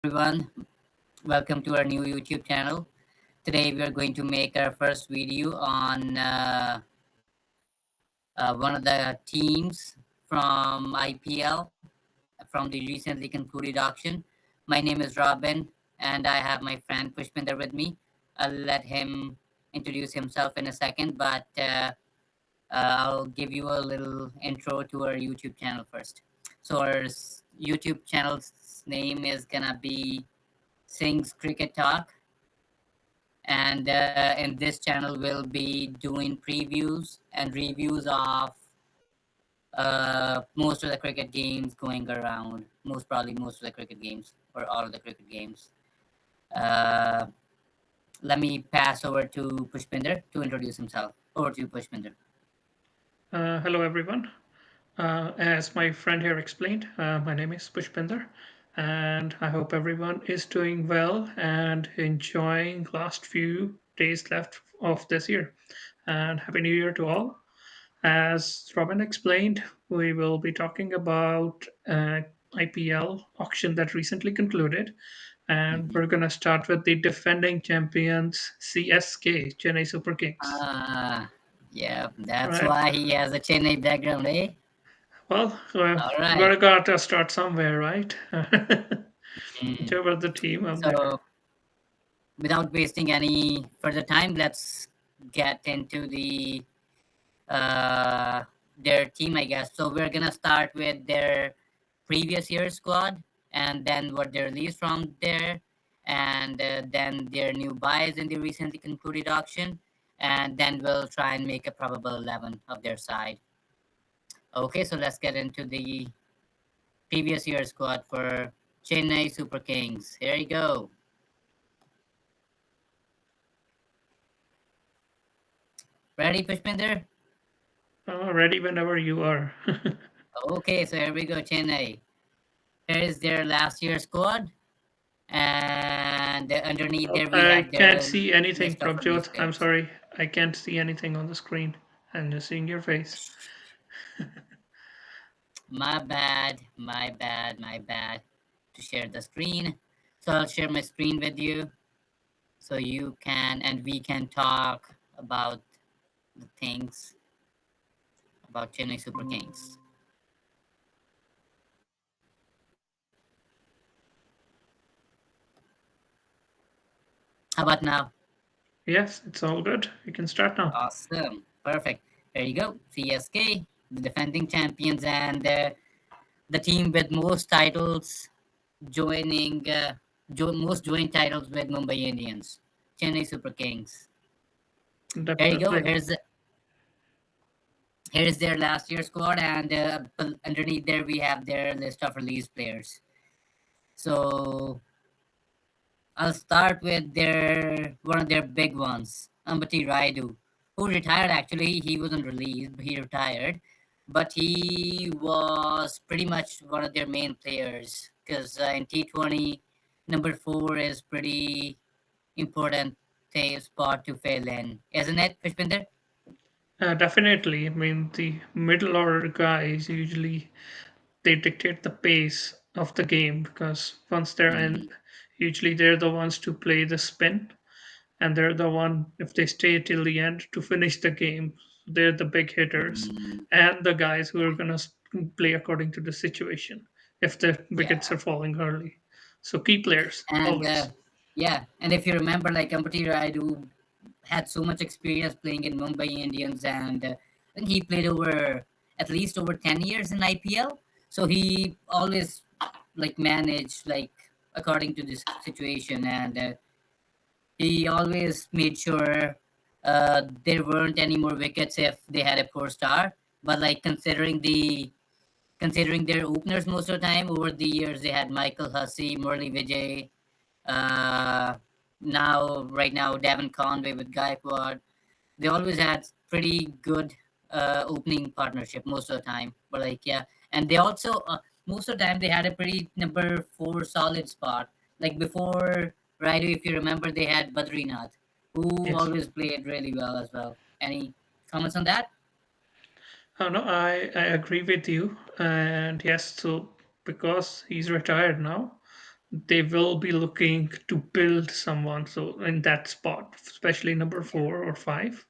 everyone. Welcome to our new YouTube channel. Today we are going to make our first video on one of the teams from IPL from the recently concluded auction. My name is Robin, and I have my friend Pushpinder with me. I'll let him introduce himself in a second, but I'll give you a little intro to our YouTube channel first. So our YouTube channel's name is gonna be Singh'z Cricket Talk, and in this channel we'll be doing previews and reviews of most of the cricket games going around. Most probably most of the cricket games or all of the cricket games. Uh, Let me pass over to Pushpinder to introduce himself. Over to you, Pushpinder. Hello, everyone. As my friend here explained, my name is Pushpinder, and I hope everyone is doing well and enjoying last few days left of this year. And Happy New Year to all. As Robin explained, we will be talking about IPL auction that recently concluded, and Mhm. we're gonna start with the defending champions CSK, Chennai Super Kings. Ah, yeah, that's Right. why he has a Chennai background, eh? Well, All we right. gotta start somewhere, right? Mm. Whichever the team up there. So, without wasting any further time, let's get into uh, their team, I guess. So we're gonna start with their previous year squad, and then what they released from there, and then their new buys in the recently concluded auction, and then we'll try and make a probable 11 of their side. Okay, so let's get into the previous year squad for Chennai Super Kings. Here you go. Ready, Pushpinder? Ready whenever you are. Okay, so here we go, Chennai. Here is their last year squad, and underneath there we I have can't their see anything, list of Prabjot. released I'm players. sorry. I can't see anything on the screen. I'm just seeing your face. My bad. To share the screen. So I'll share my screen with you so you can and we can talk about the things about Chennai Super Kings. How about now? Yes, it's all good. We can start now. Awesome. Perfect. There you go. CSK, the defending champions, and the team with most titles joining most joint titles with Mumbai Indians, Chennai Super Kings. There you go. Definitely. Here's their last year squad, and underneath there we have their list of released players. So I'll start with their one of their big ones, Ambati Raidu, who retired. Actually, he wasn't released, but he retired. But he was pretty much one of their main players because in T20, number four is pretty important spot to fill in, isn't it, Fishbinder? Definitely. I mean, the middle order guys usually they dictate the pace of the game because once they're in, Mm, usually they're the ones to play the spin, and they're the one if they stay till the end to finish the game. They're the big hitters mm, and the guys who are gonna play according to the situation if the wickets yeah. are falling early. So key players And always. yeah, and if you remember, like Ambati Raidu had so much experience playing in Mumbai Indians, and I think he played over at least over 10 years in IPL. So he always like managed like according to this situation, and he always made sure there weren't any more wickets if they had a poor start. But like considering their openers most of the time over the years, they had Michael Hussey, Murli Vijay, uh, right now Devon Conway with Gaikwad. They always had pretty good opening partnership most of the time. But like yeah, and they also most of the time they had a pretty number four solid spot. Like before Raidu, if you remember, they had Badrinath, who Yes. always played really well as well. Any comments on that? Oh, no, I agree with you. And yes, so because he's retired now, they will be looking to build someone. So in that spot, especially number Yeah. 4 or 5,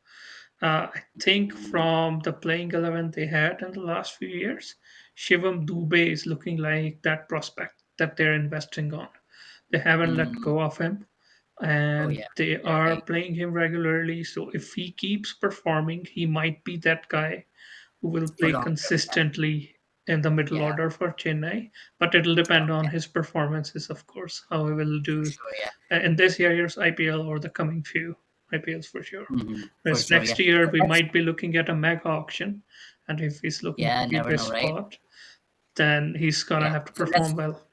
I think from the playing 11 they had in the last few years, Shivam Dubey is looking like that prospect that they're investing on. They haven't let Mm. go of him, Oh and yeah. they They're are right. playing him regularly. So if he keeps performing, he might be that guy who will For play long term. consistently in the middle Yeah. order for Chennai. But it'll depend on Okay. his performances, of course, how he will For do sure. Yeah. in this year's IPL or the coming few IPLs for sure. For Whereas sure. Yeah. next year So we let's. might be looking at a mega auction, and if he's looking to Yeah. keep Never his know, right? spot, then he's gonna Yeah. have to So let's. perform well.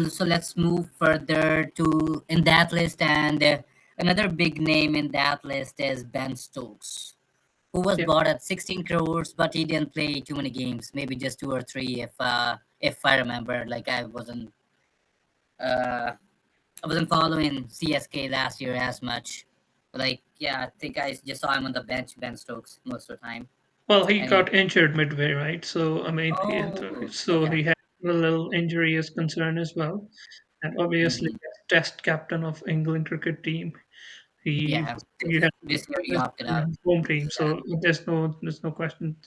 So let's move further to in that list, and another big name in that list is Ben Stokes, who was Yeah. bought at 16 crores, but he didn't play too many games, maybe just two or three, if I remember. Like uh I wasn't following CSK last year as much. Like yeah, I think I just saw him on the bench, Ben Stokes, most of the time. Well, he And he, got injured midway, right? So I mean, oh, so okay, he had a little injury is concern as well, and obviously hmm, as test captain of England cricket team, he yeah, he had this year he his opted out. home team. So there's no question.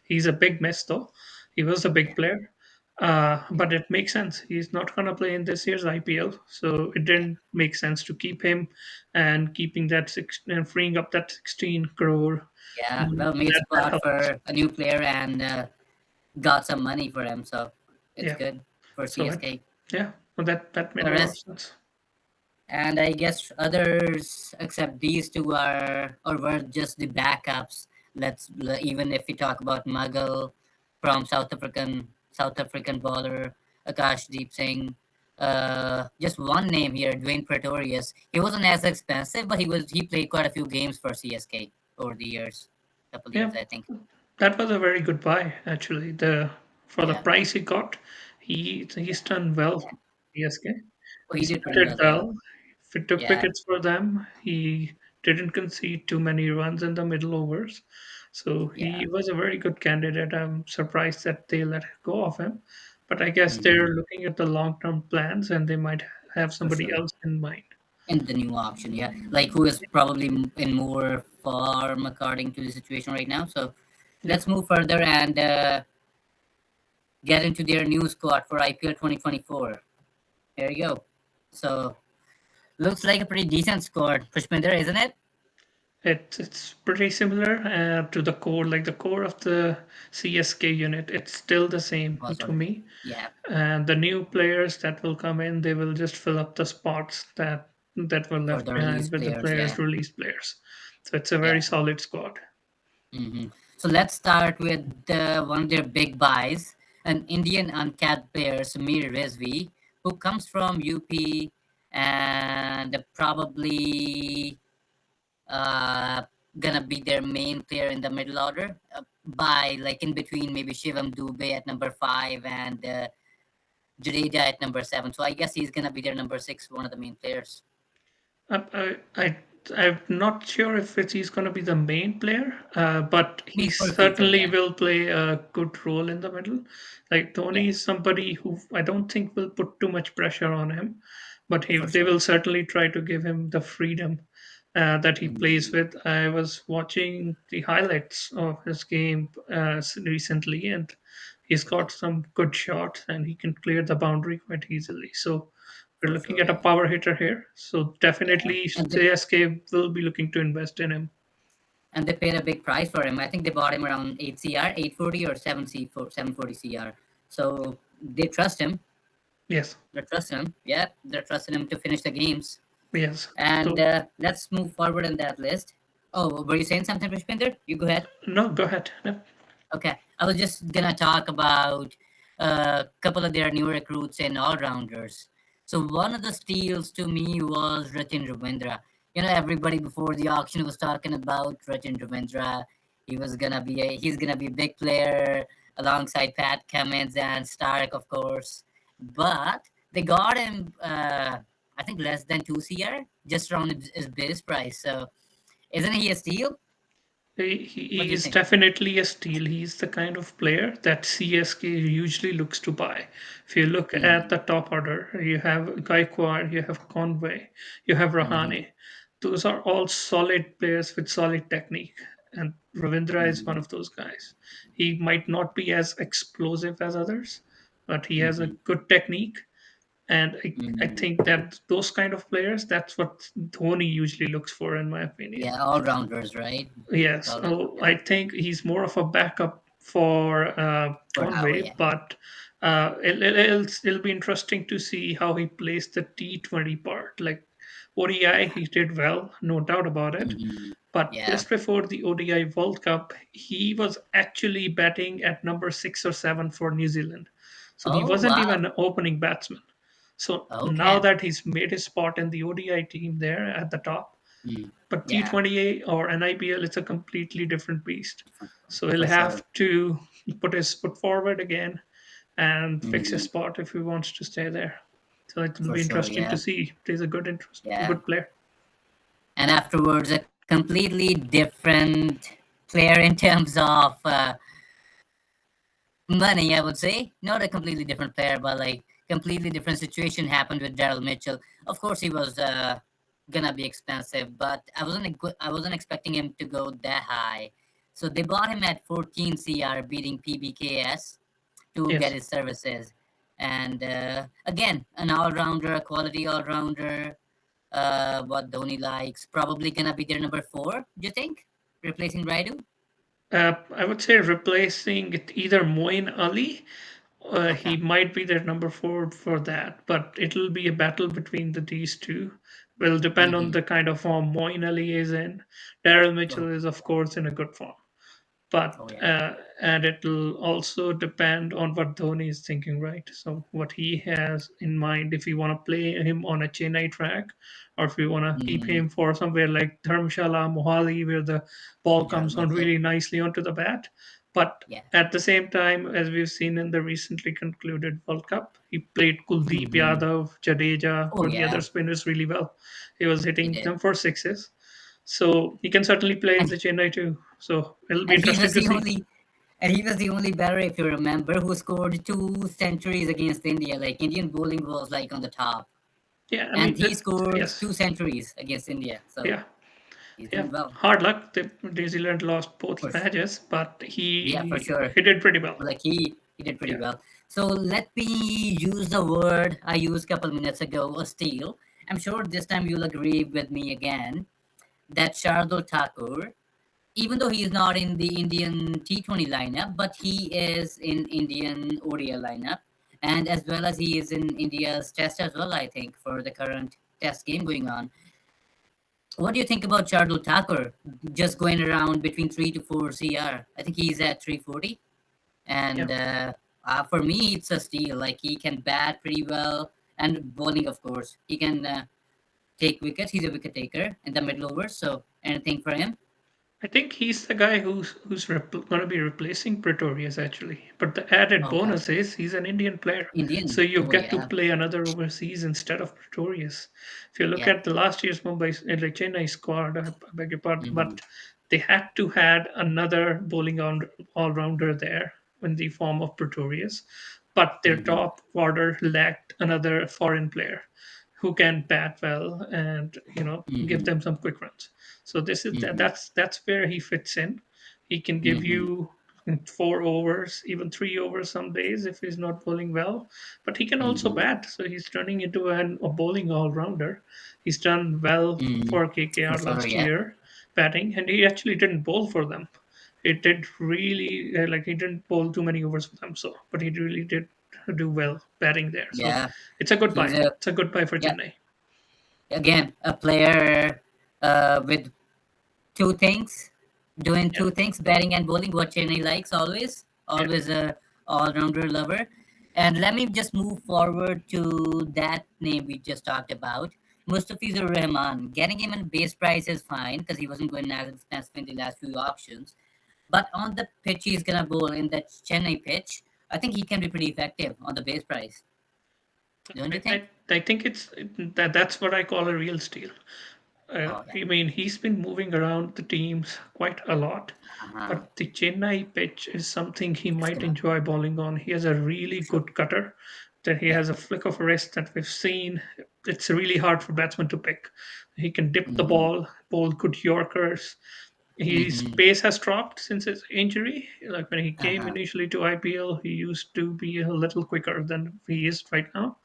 He's a big miss though. He was a big Yeah, player, but it makes sense. He's not gonna play in this year's IPL, so it yeah, didn't make sense to keep him and keeping that six and freeing up that 16 crore. yeah. Mm, Well, made that spot helps. for a new player and got some money for him, so it's Yeah. good for So CSK. yeah, well, that made The a lot of rest, sense. and I guess others except these two are or were just the backups. Even if we talk about Mughal from South African bowler Akashdeep Singh. Just one name here, Dwayne Pretorius. He wasn't as expensive, but he played quite a few games for CSK over the years, couple Yeah, years I think. that was a very good buy actually. The For the Yeah, price he got, he's yeah, done well yeah. for CSK. Oh, He he did pretty started well. Yeah, well. He took yeah, wickets for them. He didn't concede too many runs in the middle overs. So yeah. he was a very good candidate. I'm surprised that they let go of him. But I guess they're Hmm. looking at the long term plans and they might have For somebody sure. else in mind. In the new option, yeah, like who is probably in more form according to the situation right now. So Yeah. let's move further and get into their new squad for IPL 2024. Here you go. So looks like a pretty decent squad, Pushpinder, isn't it? It's pretty similar to the core, like the core of the CSK unit. It's still the same Was to already, me. yeah, And the new players that will come in, they will just fill up the spots that were for left the behind release with the players, yeah, players, released players. So it's a very yeah. solid squad. So let's start with one of their big buys, an Indian uncapped player, Samir Rizvi, who comes from UP and probably uh, gonna be their main player in the middle order by like in between maybe Shivam Dubey at number 5 and Jadeja at number 7. So I guess he's gonna be their number 6, one of the main players. I'm not sure if he's going to be the main player, but he Maybe for the future, certainly yeah, will play a good role in the middle. Like Tony yeah, is somebody who I don't think will put too much pressure on him, but for they sure. will certainly try to give him the freedom that he plays Mhm. with. I was watching the highlights of his game recently, and he's Okay, got some good shots, and he can clear the boundary quite easily. So we're for looking sure, at a yeah, power hitter here. So yeah. definitely CSK will be looking to invest in him. And they paid a big price for him. I think they bought him around 8 CR, 840 or 740 CR. So they trust him. Yes, They're trusting him. Yeah, they're trusting him to finish the games. yes. And So let's move forward in that list. Oh, were you saying something, Pushpinder? You go ahead. no, go ahead. No. Okay, I was just gonna talk about a couple of their new recruits and all rounders. So one of the steals to me was Rachin Ravindra. Everybody before the auction was talking about Rachin Ravindra. He's gonna be a big player alongside Pat Cummins and Stark, of course. But they got him, I think less than 2 CR, just around his base price. So isn't he a steal? He What do is you think? definitely a steal. He's the kind of player that CSK usually looks to buy. If you look at the Mm-hmm. top order, you have Gaikwad, you have Conway, you have Mm-hmm. Rahane. Those are all solid players with solid technique. And Ravindra is one Mm-hmm. of those guys. He might not be as explosive as others, but he has a Mm-hmm. good technique. And I think Mm-hmm. that those kind of players, that's what Dhoni usually looks for, in my opinion. Yeah, all rounders, right? Yes, All rounders. so Yeah. I think he's more of a backup for For Howe, Conway, yeah. but it'll be interesting to see how he plays the T20 part. Like ODI, Yeah. he did well, no doubt about it. Mm-hmm. But Yeah. just before the ODI World Cup, he was actually batting at number 6 or 7 for New Zealand. So he Oh wasn't wow. even an opening batsman. So now Okay. that he's made his spot in the ODI team there at the top, Mm. but Yeah. T20A or an IPL, it's a completely different beast. So he'll For have sure. to put his foot forward again and fix his Mm-hmm. spot if he wants to stay there. So it will For be sure. interesting to Yeah. see. He's a good interest, Yeah. good player. And afterwards, a completely different player in terms of money, I would say. Not a completely different player, but like completely different situation happened with Daryl Mitchell. Of course, he was gonna be expensive, but I wasn't expecting him to go that high. So they bought him at 14 CR, beating PBKS to get Yes. his services. And again, an all-rounder, a quality all-rounder. What Dhoni likes, probably gonna be their number four. Do you think, replacing Raidu? I would say replacing it either Moin Ali. Okay. He might be their number 4 for that, but it'll be a battle between these two. Will depend on Mm-hmm. the kind of form Moin Ali is in. Daryl Oh, Mitchell is, of course, in a good form. oh But yeah. and it'll also depend on what Dhoni is thinking, right? So what he has in mind, if you want to play him on a Chennai track, or if you want to keep Mm-hmm. him for somewhere like Dharamshala, Mohali, where the ball comes on Local. really nicely onto the bat. But Yeah. at the same time, as we've seen in the recently concluded World Cup, he played Kuldeep Mm-hmm. Yadav, Jadeja, Oh or the other yeah, spinners really well. He was he hitting did. them for sixes. So he can certainly play in And the Chennai too. So it'll be and he interesting was to the see. only and he was the only batter, if you remember, who scored two centuries against India. Like Indian bowling was like on the top, Yeah, I and mean, he scored yes, two centuries against India. So yeah, he's yeah. doing well. Hard luck. New Zealand lost both For matches, but Yeah, for sure. he did pretty well. Like he did pretty Yeah, well. So let me use the word I used a couple minutes ago, a steal. I'm sure this time you'll agree with me again that Shardul Thakur, even though he is not in the Indian T20 lineup, but he is in Indian ODI lineup, and as well as he is in India's Test as well. I think for the current Test game going on. What do you think about Shardul Thakur just going around between 3 to 4 CR? I think he's at 340. yeah. And for me, it's a steal. Like he can bat pretty well, and bowling, of course. He can take wickets. He's a wicket taker in the middle overs. So anything for him? I think he's the guy who's going to be replacing Pretorius actually. But the added Okay, bonus is he's an Indian player, so Indian. you Oh get to yeah, play another overseas instead of Pretorius. If you look yeah. at the last year's Mumbai like Chennai squad, I beg your pardon, Hmm. but they had to had another all rounder there in the form of Pretorius, but their Hmm. top order lacked another foreign player who can bat well and give Hmm. them some quick runs. So this is Hmm. that's where he fits in. He can give Hmm. you 4 overs, even 3 overs some days if he's not bowling well. But he can also Hmm. bat, so he's turning into a bowling all rounder. He's done well Hmm. for For KKR sure, last yeah. year batting, and he actually didn't bowl for them. It did really like he didn't bowl too many overs for them, so but he really did do well batting there. So Yeah, it's a good he's buy. a It's a good buy for yeah. Chennai. Again, a player with two things, doing Yeah. two things, batting and bowling. What Chennai likes always, Yeah. always a all-rounder lover. And let me just move forward to that name we just talked about, Mustafizur Rahman. Getting him in base price is fine because he wasn't going as expensive in the last few auctions. But on the pitch he's gonna bowl in that Chennai pitch, I think he can be pretty effective on the base price. Don't you I, think? I, I think that's what I call a real steal. Oh yeah. I mean, he's been moving around the teams quite a lot, Uh-huh. but the Chennai pitch is something he It's might gonna enjoy bowling on. He has a really sure. good cutter, that he Yeah. has a flick of a wrist that we've seen. It's really hard for batsmen to pick. He can dip the Mm-hmm. ball, bowl good Yorkers. His Mm-hmm. pace has dropped since his injury. Like when he came Uh-huh. initially to IPL, he used to be a little quicker than he is right now,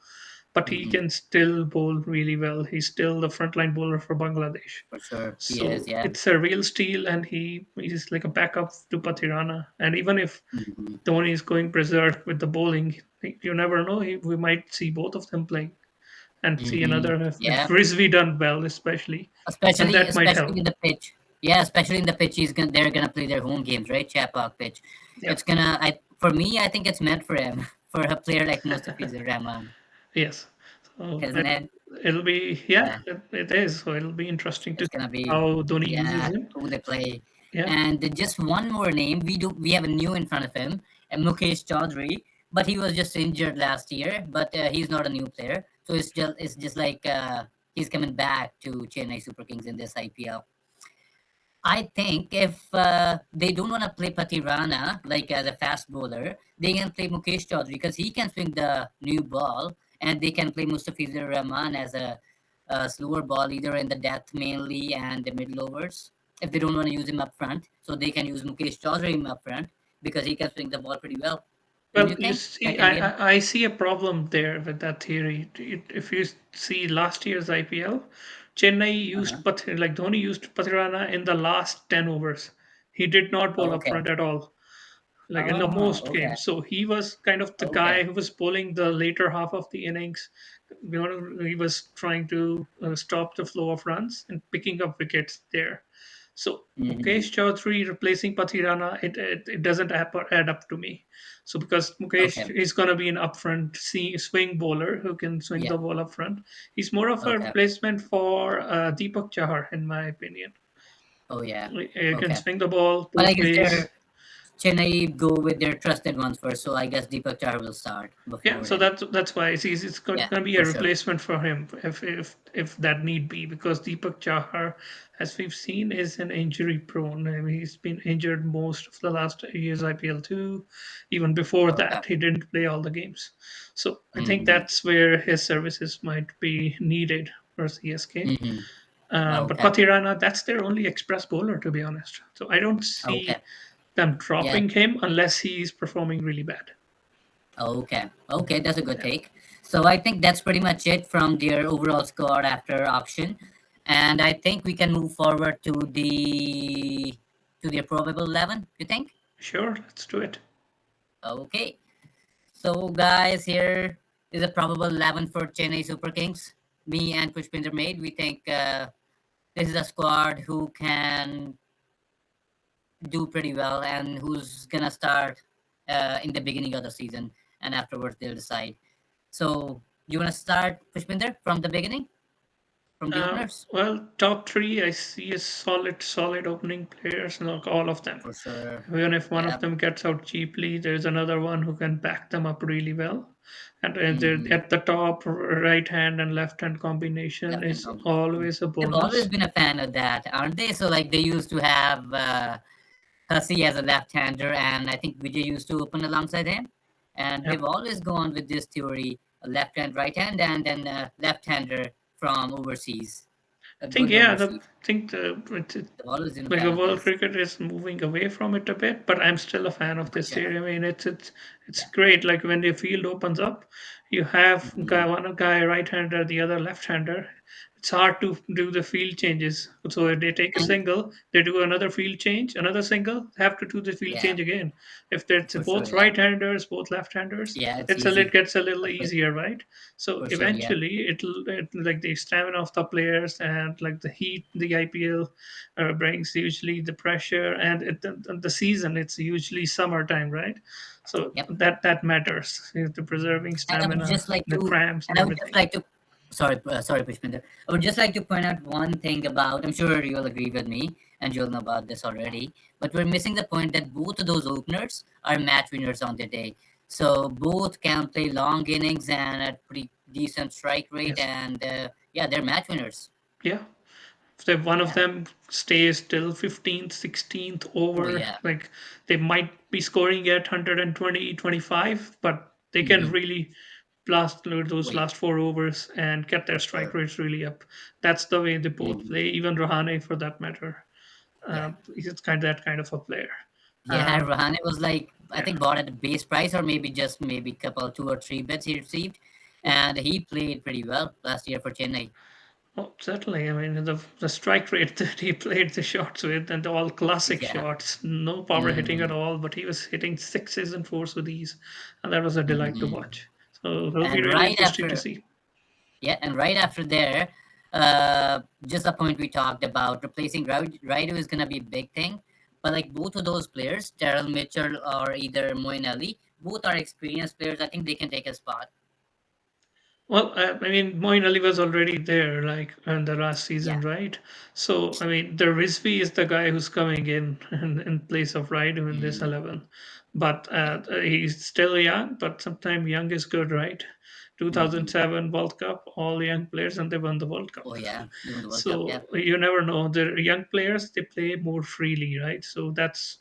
but he Mm-hmm. can still bowl really well. He's still the frontline bowler for Bangladesh. For sure. He is, So yeah. it's a real steal, and he's like a backup to Patirana. And even if Mm-hmm. Dhoni is going berserk with the bowling, you never know. We might see both of them playing and see Mm-hmm. another if Yeah. Rizvi done well, especially, and Especially that might especially help. in the pitch. Yeah, especially in the pitch, they're gonna play their home games, right? Chapak pitch. Yeah. It's gonna. For me, I think it's meant for him, for a player like Mustafiz Rahman, Yes. So isn't it? it'll be, yeah, Yeah, it is. So it'll be interesting to it's see gonna be. how Dhoni uses Yeah, him. who they play. Yeah. And just one more name. We have a new in front of him, Mukesh Chaudhary, but he was just injured last year. But he's not a new player, so it's just like he's coming back to Chennai Super Kings in this IPL. I think if they don't want to play Patirana like as a fast bowler, they can play Mukesh Chaudhary because he can swing the new ball, and they can play Mustafizur Rahman as a slower ball, either in the death mainly and the middle overs. If they don't want to use him up front, so they can use Mukesh Chaudhary up front because he can swing the ball pretty well. Don't Well, you you think that see, can be a I see a problem there with that theory. If you see last year's IPL, Chennai uh-huh. used like Dhoni used Patirana in the last 10 overs. He did not bowl up Okay. front at all, like in the Oh, most okay. games. So he was kind of the Okay. guy who was bowling the later half of the innings. He was trying to stop the flow of runs and picking up wickets there. So Hmm. Mukesh Chaudhary replacing Pathirana, it doesn't add up to me. So because Mukesh Okay. is going to be an upfront swing bowler who can swing Yeah. the ball up front, he's more of a Okay. replacement for Deepak Chahar, in my opinion. Oh yeah. He can Okay. swing the ball But I both guess ways. Chennai go with their trusted ones first, so I guess Deepak Chahar will start Yeah, before so him. that's why it's going Yeah, to be a for sure. replacement for him if that need be, because Deepak Chahar, as we've seen, is an injury prone. I mean, he's been injured most of the last year's IPL too. Even before Okay. that, he didn't play all the games. So I think Mm-hmm. that's where his services might be needed for CSK. Mm-hmm. But Okay. Pathirana, that's their only express bowler, to be honest. So I don't Okay. see them Yeah. dropping him unless he's performing really bad. Okay. Okay. That's a good Yeah. take. So I think that's pretty much it from their overall score after auction, and I think we can move forward to their probable 11. You think? Sure, let's do it. Okay. So guys, here is a probable 11 for Chennai Super Kings. Me and Pushpinder made. We think this is a squad who can do pretty well and who's gonna start in the beginning of the season, and afterwards they'll decide. So you wanna start Pushpinder from the beginning, from the openers? Well, top three, I see a solid opening players, like all of them. For sure. Even if one of Yeah. them gets out cheaply, there's another one who can back them up really well. And Mm-hmm. at the top, right hand and left hand combination Left hand is combination. always a They've always bonus. been a fan of that, aren't they? So like they used to have Hussey as a left-hander, and I think Vijay used to open alongside him. And they've Yep. always gone with this theory: a left hand, right hand, and then a left-hander from overseas, a I think, good yeah, overseas. it's They've always been a like fan a of world this, cricket is moving away from it a bit, but I'm still a fan of for this sure. theory. I mean, it's Yeah. great. Like when the field opens up, you have Hmm. one guy right-hander, the other left-hander. It's hard to do the field changes. So if they take a And single, they do another field change, another single, they have to do the field yeah, change again. If there's for sure. both Yeah. right-handers, both left-handers, Yeah, it's it easy. gets a little For sure. easier, right? So For sure. Yeah. eventually, like the stamina of the players and like the heat the IPL brings, usually the pressure, and the season, it's usually summertime, right? So Yep. that matters, the preserving And I would stamina, just like the to, cramps and and I would just everything. like to, sorry, Pushpinder. I would just like to point out one thing about. I'm sure you'll agree with me, and you'll know about this already. But we're missing the point that both of those openers are match winners on their day. So both can play long innings and at pretty decent strike rate, Yes. and yeah, they're match winners. Yeah. If one of Yeah. them stays till 15th, 16th Oh over, yeah. like they might be scoring at 120, 25, but they can Mm-hmm. really blast through Oh those yeah. last 4 overs and get their For strike sure. rates really up. That's the way they both Mm-hmm. play. Even Rohane, for that matter, Yeah. he's kind of that kind of a player. Yeah, Uh, Rahane was like I yeah. think bought at the base price or maybe just maybe couple two or three bets he received, and he played pretty well last year for Chennai. Oh, certainly. I mean, the strike rate that he played the shots with, and all classic Yeah. shots, no power hitting at Mm-hmm. all, but he was hitting sixes and fours with ease, and that was a delight to Mm-hmm. watch. So it'll be And really right interesting to after see. yeah, and right after there, just the point we talked about replacing Raidu is gonna be a big thing. But like both of those players, Daryl Mitchell or either Moeen Ali, both are experienced players. I think they can take a spot. Well, I mean, Moeen Ali was already there, like in the last season, Yeah. right? So, I mean, the Rizvi is the guy who's coming in place of Raidu in this Mm, 11. But yeah. he's still young, but sometimes young is good, right? Mm-hmm. 2007 World Cup, all young players, and they won the World Oh Cup. yeah, they won the World Cup. Yeah. So you never know. The young players, they play more freely, right? So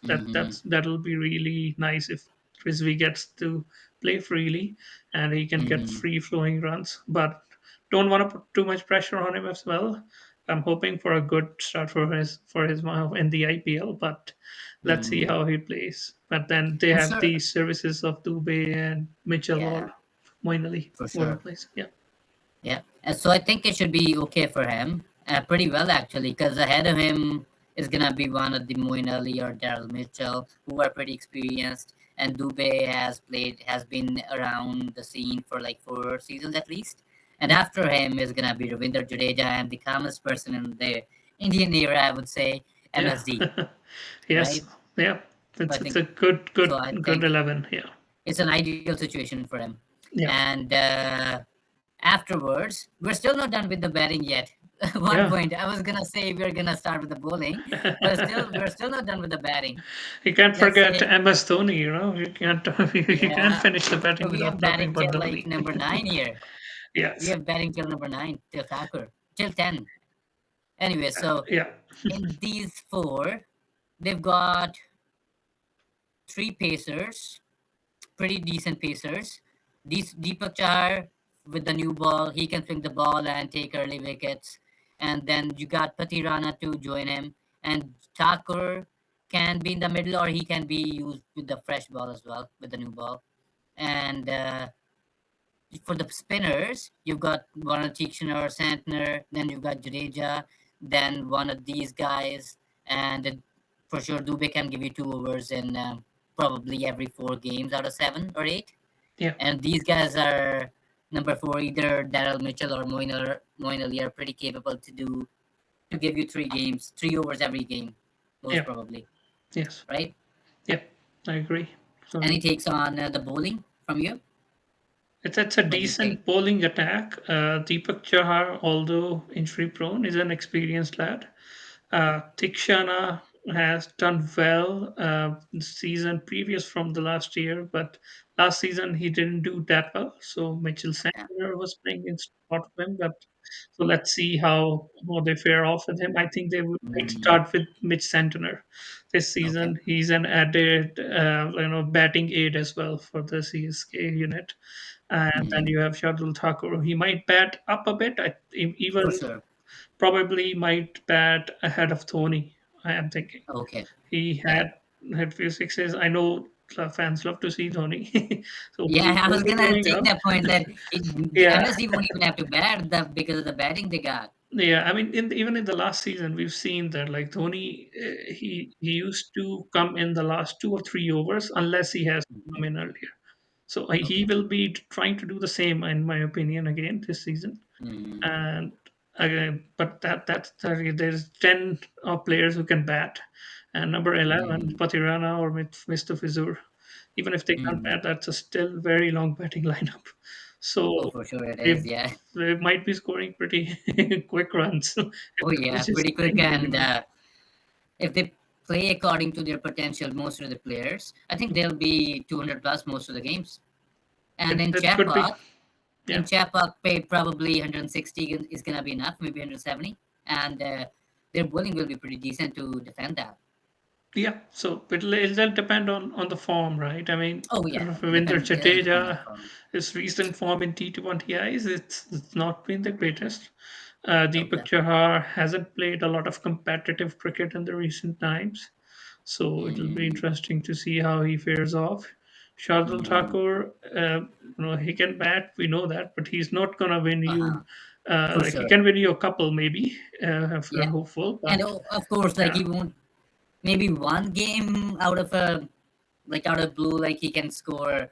Mm-hmm. that'll be really nice if Rizvi gets to play freely and he can get Mm-hmm. free flowing runs. But don't want to put too much pressure on him as well. I'm hoping for a good start for his in the IPL, but let's see Mm-hmm. how he plays. But then they I'm have sure. the services of Dubé and Mitchell Yeah, or Moeen Ali, for whoever sure. plays. Yeah, Yeah, and so I think it should be okay for him, pretty well actually, because ahead of him is gonna be one of the Moeen Ali or Daryl Mitchell, who are pretty experienced, and Dubé has been around the scene for like 4 seasons at least, and after him is gonna be Ravinder Jadeja and the calmest person in the Indian era, I would say, yeah, MSD, yes, right? yeah. So I It's think a good so. good I good think 11. Yeah, it's an ideal situation for him, yeah, and. Afterwards, we're still not done with the batting yet. One yeah. point, I was gonna say we're gonna start with the bowling, but we're still not done with the batting. You can't Let's forget say, MS Dhoni. You can't you can't yeah. finish the So batting we without have talking batting about till like Dhoni. number nine here. We Yes, have batting till number nine, till Thakur, till 10. Anyway, so yeah, in these four, they've got three pacers, pretty decent pacers. These Deepak Chahar with the new ball, he can swing the ball and take early wickets. And then you got Patirana to join him. And Thakur can be in the middle or he can be used with the fresh ball as well, with the new ball. And for the spinners, you've got one of Tixan or Santner, then you've got Jadeja, then one of these guys, and for sure Dubé can give you 2 overs in probably every 4 games out of 7 or 8. yeah, And these guys are number four, either Daryl Mitchell or Moeen Ali are pretty capable to give you 3 games, 3 overs every game, most yeah, probably, yes, right? yeah. I agree. So Any takes on the bowling from you? it's a What do you think? decent bowling attack. Deepak Chahar, although injury prone, is an experienced lad. Tikshana has done well season previous from the last year, but last season he didn't do that well. So Mitchell Yeah. Santner was playing in spot of him, but so let's see how they fare off with him. I think they might Mm, start with Mitch Santner this okay. season. He's an added batting aid as well for the CSK unit. And then Mm, you have Shardul Thakur. He might bat up a bit. for Even sure. probably might bat ahead of Dhoni. I am thinking Okay. he Yeah. had few sixes. I know fans love to see Dhoni, so Yeah, I he'll was be gonna going take up. that point that Yeah, MSD won't even have to bat because of the batting they got. yeah. I mean, even in the last season, we've seen that like Dhoni, he used to come in the last 2 or 3 overs unless he has to Mhm. come in earlier. So he Okay. will be trying to do the same, in my opinion, again this season. Mm, And again, but there's 10 players who can bat, and number 11, mm, Patirana or Mr. Fizur. Even if they can't mm. bat, that's a still very long batting lineup. Oh, So for sure it they is. Yeah. they might be scoring pretty quick runs if Oh, the yeah. coach is Pretty quick. playing really And well. if they play according to their potential, most of the players, I think they'll be 200 plus most of the games. And It could be, In yeah, Chepak, pay probably 160 is gonna be enough, maybe 170. And their bowling will be pretty decent to defend that. Yeah, so it'll depend on the form, right? I mean, Oh yeah, Ravinder it'll depend on Jadeja, form. his recent form in T20Is, it's not been the greatest. Deepak Okay. Chahar hasn't played a lot of competitive cricket in the recent times, so it'll be Mm-hmm. interesting to see how he fares off. Shardul Mm-hmm. Thakur, he can bat, we know that, but he's not gonna win Uh-huh. you. For Like he sure. can win you a couple, maybe, if we're Yeah. hopeful. And But of course, like yeah, he won't maybe one game out of a like out of blue, like he can score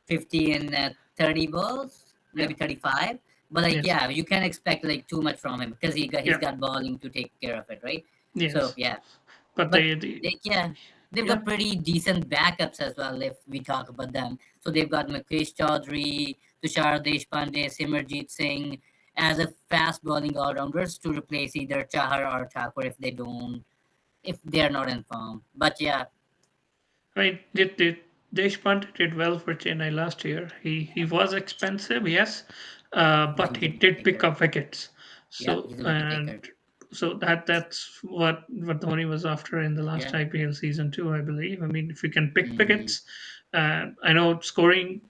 50 in 30 balls, yeah, maybe 35. But like yes, yeah, you can't expect like too much from him because he's yeah, got bowling to take care of it, right? So yes. yeah, But but the like yeah, they've yeah, got pretty decent backups as well if we talk about them. So they've got Mukesh Chaudhary, Tushar Deshpande, Simranjeet Singh as a fast bowling all rounders to replace either Chahar or Thakur if they're not in form. But yeah, I mean, did Deshpande did well for Chennai last year. He was expensive, yes, but but he's he a wicket did pick taker. up wickets. Yeah, So he's a wicket and taker. so that's what Dhoni was after in the last Yeah. IPL season too, I believe. I mean, if you can pick Mm-hmm. wickets, I know scoring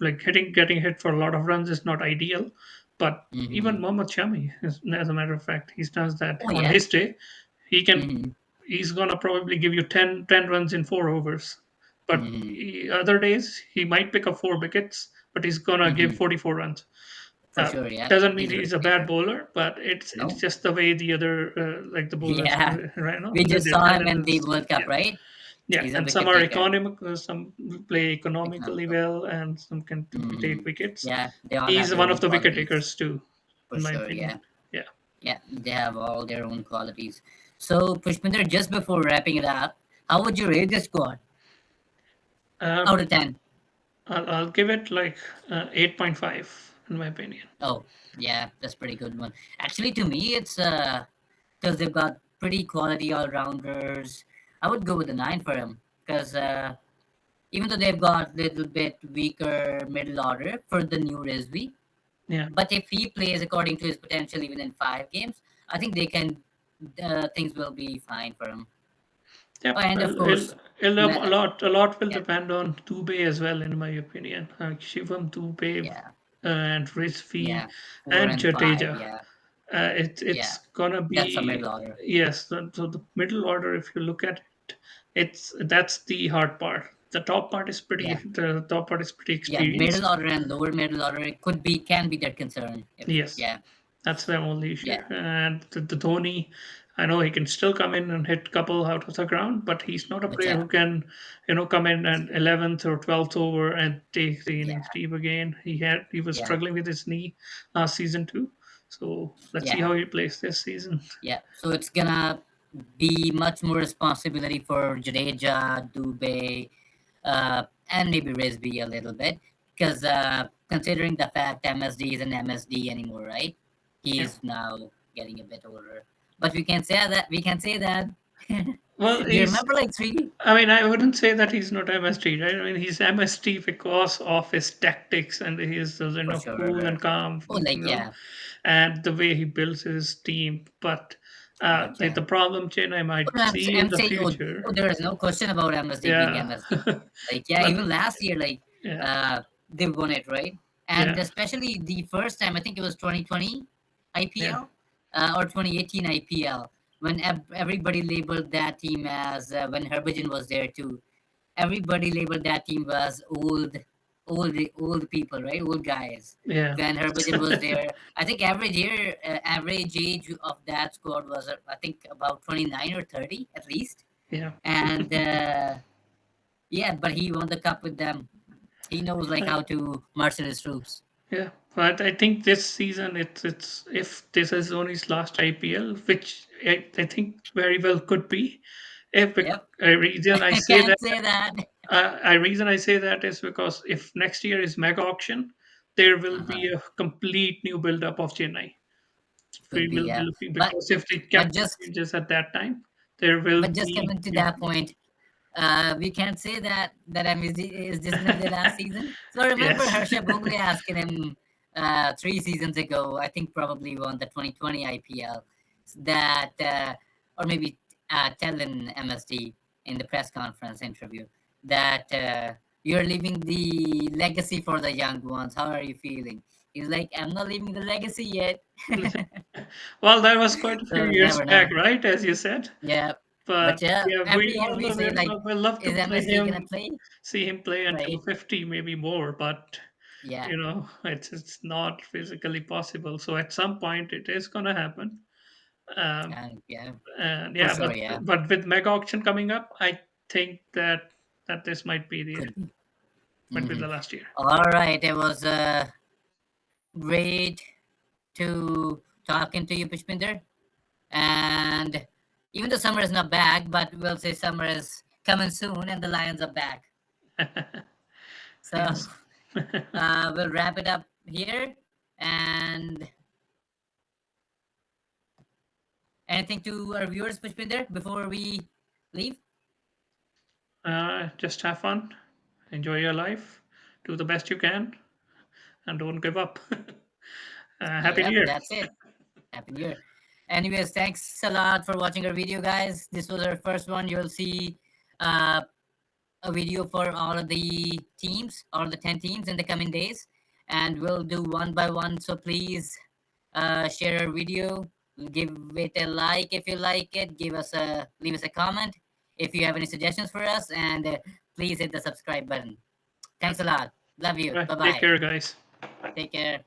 like getting hit for a lot of runs is not ideal, but even Mm-hmm. Mohammad Shami, as a matter of fact, he does that Oh on yeah. his day. He can Mm-hmm. he's gonna probably give you 10 runs in 4 overs. But Mm-hmm. other days he might pick up 4 wickets, but he's gonna give Mm-hmm. 44 runs. For sure. Yeah, Doesn't mean he's a he's wicket a bad taker. bowler, but it's No. just the way the other like the bowlers Yeah, right now we just their saw him talent in the is World Cup, yeah right? yeah, He's a and some wicket are taker. economic, some play economically Economical. well, and some can Mm-hmm. take wickets. Yeah, they all have He's their one own of the wicket qualities. takers too, For in my sure. opinion. Yeah. Yeah. Yeah, they have all their own qualities. So, Pushpinder, just before wrapping it up, how would you rate this squad Um, out of 10? I'll give it like 8.5 in my opinion. Oh, yeah, that's pretty good one. Actually, to me, it's because they've got pretty quality all rounders. I would go with a 9 for him because even though they've got little bit weaker middle order for the new Rizvi, Yeah. but if he plays according to his potential even in 5 games, I think they can things will be fine for him. Oh, Yep, and of course, a ma- lot will yeah, depend on Dubey as well, in my opinion. Shivam Dubey yeah, and Rizvi yeah, four and and five, Jadeja. yeah, yeah, It's gonna that's a be middle order. yes. So the middle order, if you look at it, it's that's the hard part. Yeah, The top part is pretty yeah, middle experienced. order and lower middle order it could be can be their concern if Yes, yeah, that's the only issue. yeah, And the Dhoni, I know he can still come in and hit couple out of the ground, but he's not a but player yeah, who can, come in at 11th or 12th over and take the yeah, innings deep again. He was yeah, struggling with his knee last season too. So let's see yeah, how he plays this season. yeah. So it's gonna be much more responsibility for Jadeja, Dubey, and maybe Risby a little bit because considering the fact MSD isn't MSD anymore, right? Yeah. He's now getting a bit older. But we can say that Well, Do you remember like three? I mean, I wouldn't say that he's not MST, right? I mean, he's MST because of his tactics and his, For cool and sure. calm, Oh, like yeah, and the way he builds his team. But but yeah. the problem, Chen, I Oh, might no, see in I'm the saying, future. there is no question about MSD being Yeah. MSD. Like, yeah, But even last year, like, yeah, uh, they won it, right? And yeah, especially the first time, I think it was 2020 yeah, IPL or 2018 IPL, when everybody labeled that team as when Harbhajan was there too. Everybody labeled that team as old people, right? Old guys. yeah, When Harbhajan was there, I think average age of that squad was I think about 29 or 30 at least. yeah. And yeah, but he won the cup with them. He knows like Uh, how to marshal his troops. Yeah, but I think this season it's if this is Dhoni's last IPL, which I think very well could be. If Yep, a reason I I say can't that say that. a reason I say that is because if next year is mega auction, there will be Uh-huh. a complete new build up of Chennai. We Could be, will be yeah, looking but because if the but captain just changes at that time, there will but just be coming to that point, we can't say that MSD is this gonna be the last season. So I remember yes, Harsha Bhogle asking him 3 seasons ago, I think probably on the 2020 IPL, that or maybe tell in MSD in the press conference interview that you're leaving the legacy for the young ones. How are you feeling? He's like, I'm not leaving the legacy yet. Well, that was quite a few So years never back, know. right? As you said. Yeah, But but yeah, yeah, we every year all we know say like, we'll love to is play MSD gonna him, play? see him play until Right? 50, maybe more. But Yeah, it's not physically possible. So at some point, it is gonna happen. Um, yeah, and for yeah, sure. Yeah, but with mega auction coming up, I think that this could be. might be Hmm. the last year. All right, it was great to talking to you, Pushpinder. And even though summer is not back, but we'll say summer is coming soon, and the Lions are back. So Yes. we'll wrap it up here. And anything to our viewers, Pushpinder, before we leave? Just have fun, enjoy your life, do the best you can, and don't give up. Happy New Yep, Year. that's it. Happy New Year. Anyways, thanks a lot for watching our video, guys. This was our first one. You'll see uh, a video for all of the teams, all the 10 teams in the coming days. And we'll do one by one. So please share our video. Give it a like if you like it. Leave us a comment if you have any suggestions for us. And please hit the subscribe button. Thanks a lot. Love you. Right. Bye Take bye. care, guys. Take care.